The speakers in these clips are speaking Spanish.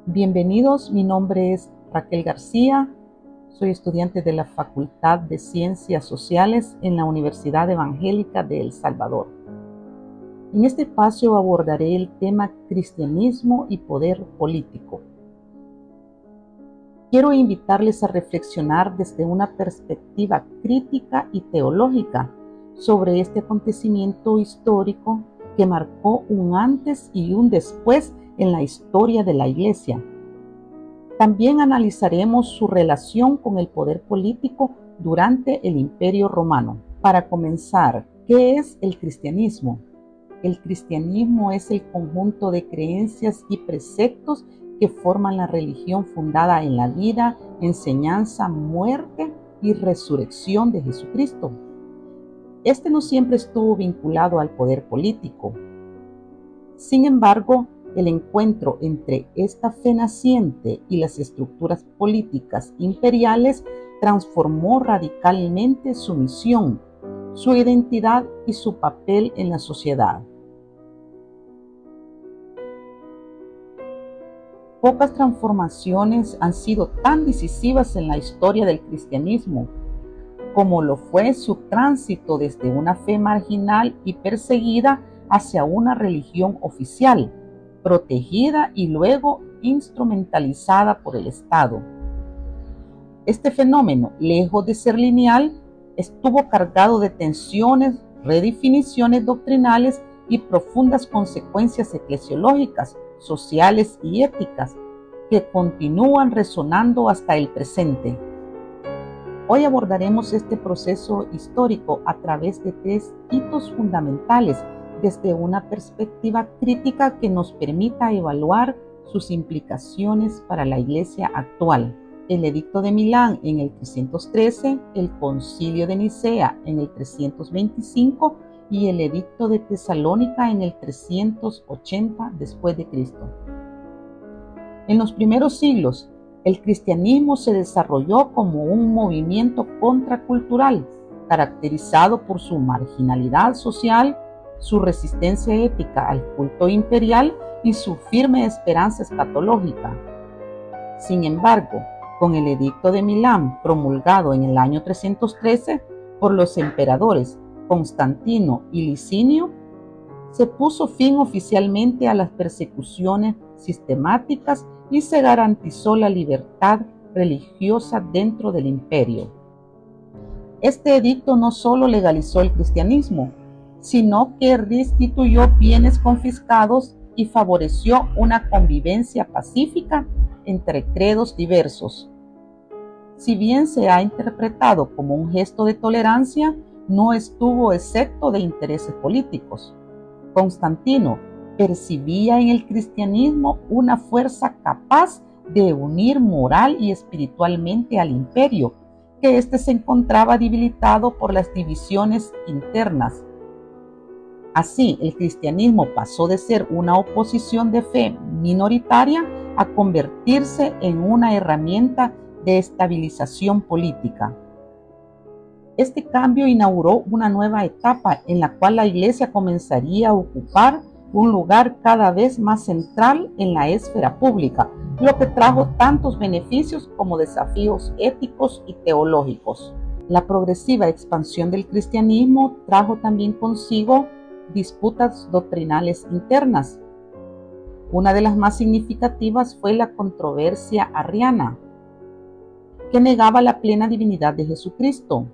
Bienvenidos, mi nombre es Raquel García, soy estudiante de la Facultad de Ciencias Sociales en la Universidad Evangélica de El Salvador. En este espacio abordaré el tema cristianismo y poder político. Quiero invitarles a reflexionar desde una perspectiva crítica y teológica sobre este acontecimiento histórico que marcó un antes y un después en la historia de la Iglesia. También analizaremos su relación con el poder político durante el Imperio Romano. Para comenzar, ¿qué es el cristianismo? El cristianismo es el conjunto de creencias y preceptos que forman la religión fundada en la vida, enseñanza, muerte y resurrección de Jesucristo. Este no siempre estuvo vinculado al poder político. Sin embargo, el encuentro entre esta fe naciente y las estructuras políticas imperiales transformó radicalmente su misión, su identidad y su papel en la sociedad. Pocas transformaciones han sido tan decisivas en la historia del cristianismo como lo fue su tránsito desde una fe marginal y perseguida hacia una religión oficial, protegida y luego instrumentalizada por el Estado. Este fenómeno, lejos de ser lineal, estuvo cargado de tensiones, redefiniciones doctrinales y profundas consecuencias eclesiológicas, sociales y éticas que continúan resonando hasta el presente. Hoy abordaremos este proceso histórico a través de tres hitos fundamentales desde una perspectiva crítica que nos permita evaluar sus implicaciones para la Iglesia actual. El Edicto de Milán en el 313, el Concilio de Nicea en el 325 y el Edicto de Tesalónica en el 380 después de Cristo. En los primeros siglos, el cristianismo se desarrolló como un movimiento contracultural, caracterizado por su marginalidad social, su resistencia ética al culto imperial y su firme esperanza escatológica. Sin embargo, con el Edicto de Milán, promulgado en el año 313 por los emperadores Constantino y Licinio, se puso fin oficialmente a las persecuciones sistemáticas y se garantizó la libertad religiosa dentro del imperio. Este edicto no solo legalizó el cristianismo, sino que restituyó bienes confiscados y favoreció una convivencia pacífica entre credos diversos. Si bien se ha interpretado como un gesto de tolerancia, no estuvo exento de intereses políticos. Constantino percibía en el cristianismo una fuerza capaz de unir moral y espiritualmente al imperio, que éste se encontraba debilitado por las divisiones internas. Así, el cristianismo pasó de ser una oposición de fe minoritaria a convertirse en una herramienta de estabilización política. Este cambio inauguró una nueva etapa en la cual la Iglesia comenzaría a ocupar un lugar cada vez más central en la esfera pública, lo que trajo tantos beneficios como desafíos éticos y teológicos. La progresiva expansión del cristianismo trajo también consigo disputas doctrinales internas. Una de las más significativas fue la controversia arriana, que negaba la plena divinidad de Jesucristo.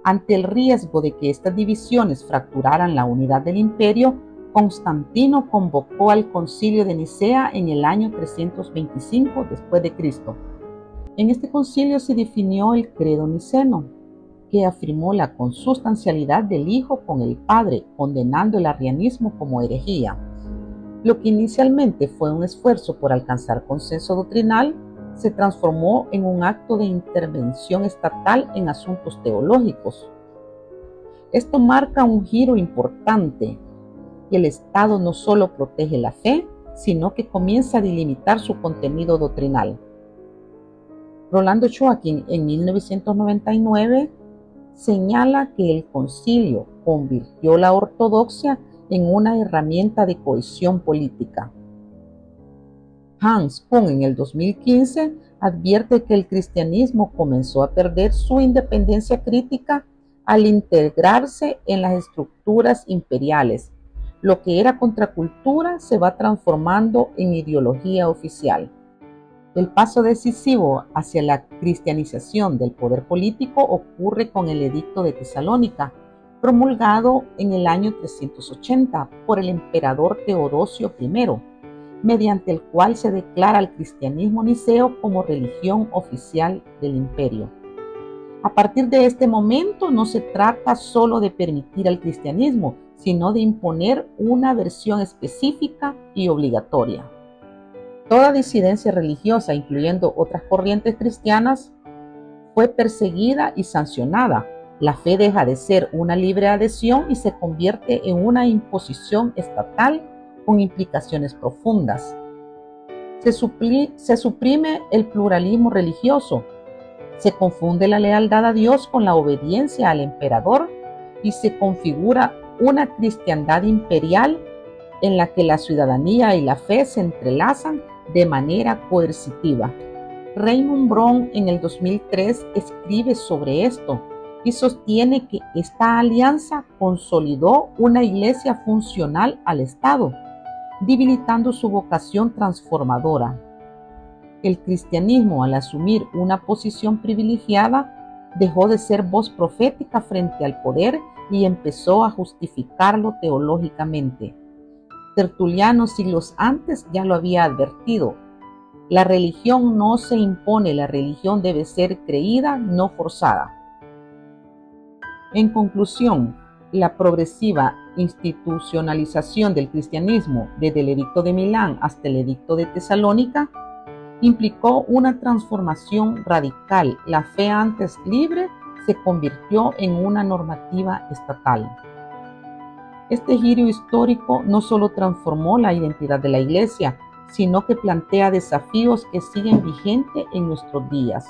Ante el riesgo de que estas divisiones fracturaran la unidad del imperio, Constantino convocó al Concilio de Nicea en el año 325 después de Cristo. En este concilio se definió el credo niceno, que afirmó la consustancialidad del Hijo con el Padre, condenando el arrianismo como herejía. Lo que inicialmente fue un esfuerzo por alcanzar consenso doctrinal, se transformó en un acto de intervención estatal en asuntos teológicos. Esto marca un giro importante, y el Estado no solo protege la fe, sino que comienza a delimitar su contenido doctrinal. Rolando Joaquín, en 1999, señala que el concilio convirtió la ortodoxia en una herramienta de cohesión política. Hans Küng en el 2015 advierte que el cristianismo comenzó a perder su independencia crítica al integrarse en las estructuras imperiales. Lo que era contracultura se va transformando en ideología oficial. El paso decisivo hacia la cristianización del poder político ocurre con el Edicto de Tesalónica, promulgado en el año 380 por el emperador Teodosio I, mediante el cual se declara al cristianismo niceo como religión oficial del imperio. A partir de este momento no se trata solo de permitir al cristianismo, sino de imponer una versión específica y obligatoria. Toda disidencia religiosa, incluyendo otras corrientes cristianas, fue perseguida y sancionada. La fe deja de ser una libre adhesión y se convierte en una imposición estatal con implicaciones profundas. Se suprime el pluralismo religioso, se confunde la lealtad a Dios con la obediencia al emperador y se configura una cristiandad imperial en la que la ciudadanía y la fe se entrelazan de manera coercitiva. Raymond Brown en el 2003 escribe sobre esto y sostiene que esta alianza consolidó una iglesia funcional al Estado, debilitando su vocación transformadora. El cristianismo, al asumir una posición privilegiada, dejó de ser voz profética frente al poder y empezó a justificarlo teológicamente. Tertuliano siglos antes ya lo había advertido. La religión no se impone, la religión debe ser creída, no forzada. En conclusión, la progresiva institucionalización del cristianismo desde el Edicto de Milán hasta el Edicto de Tesalónica implicó una transformación radical. La fe antes libre se convirtió en una normativa estatal. Este giro histórico no solo transformó la identidad de la Iglesia, sino que plantea desafíos que siguen vigentes en nuestros días.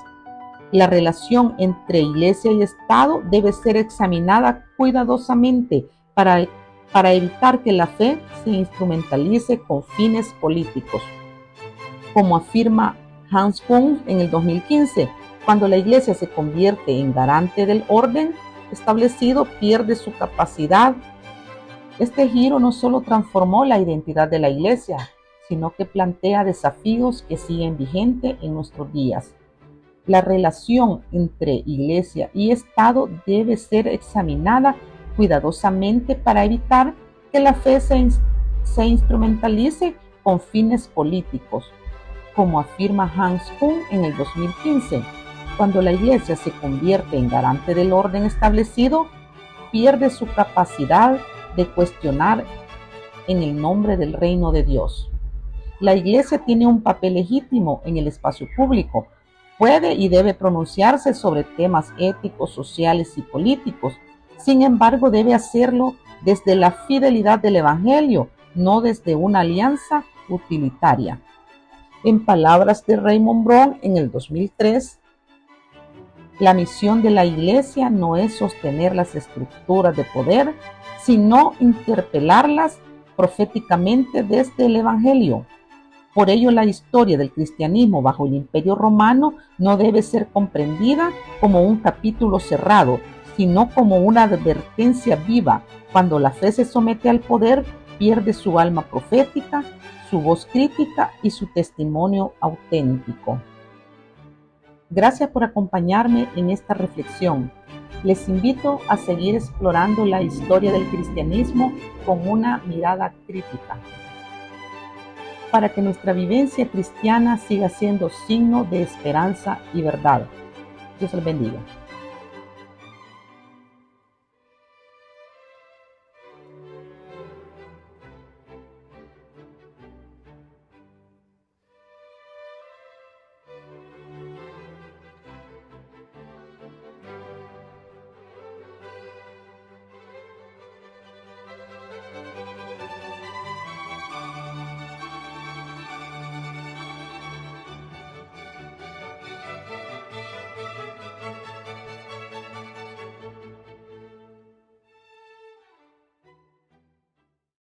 La relación entre Iglesia y Estado debe ser examinada cuidadosamente para evitar que la fe se instrumentalice con fines políticos. Como afirma Hans Küng en el 2015, cuando la Iglesia se convierte en garante del orden establecido, pierde su capacidad. Este giro no solo transformó la identidad de la Iglesia, sino que plantea desafíos que siguen vigentes en nuestros días. La relación entre Iglesia y Estado debe ser examinada cuidadosamente para evitar que la fe se instrumentalice con fines políticos. Como afirma Hans Küng en el 2015, cuando la Iglesia se convierte en garante del orden establecido, pierde su capacidad de cuestionar en el nombre del reino de Dios. La Iglesia tiene un papel legítimo en el espacio público. Puede y debe pronunciarse sobre temas éticos, sociales y políticos. Sin embargo, debe hacerlo desde la fidelidad del Evangelio, no desde una alianza utilitaria. En palabras de Raymond Brown en el 2003, la misión de la Iglesia no es sostener las estructuras de poder, sino interpelarlas proféticamente desde el Evangelio. Por ello, la historia del cristianismo bajo el Imperio Romano no debe ser comprendida como un capítulo cerrado, sino como una advertencia viva. Cuando la fe se somete al poder, pierde su alma profética, su voz crítica y su testimonio auténtico. Gracias por acompañarme en esta reflexión. Les invito a seguir explorando la historia del cristianismo con una mirada crítica, para que nuestra vivencia cristiana siga siendo signo de esperanza y verdad. Dios les bendiga.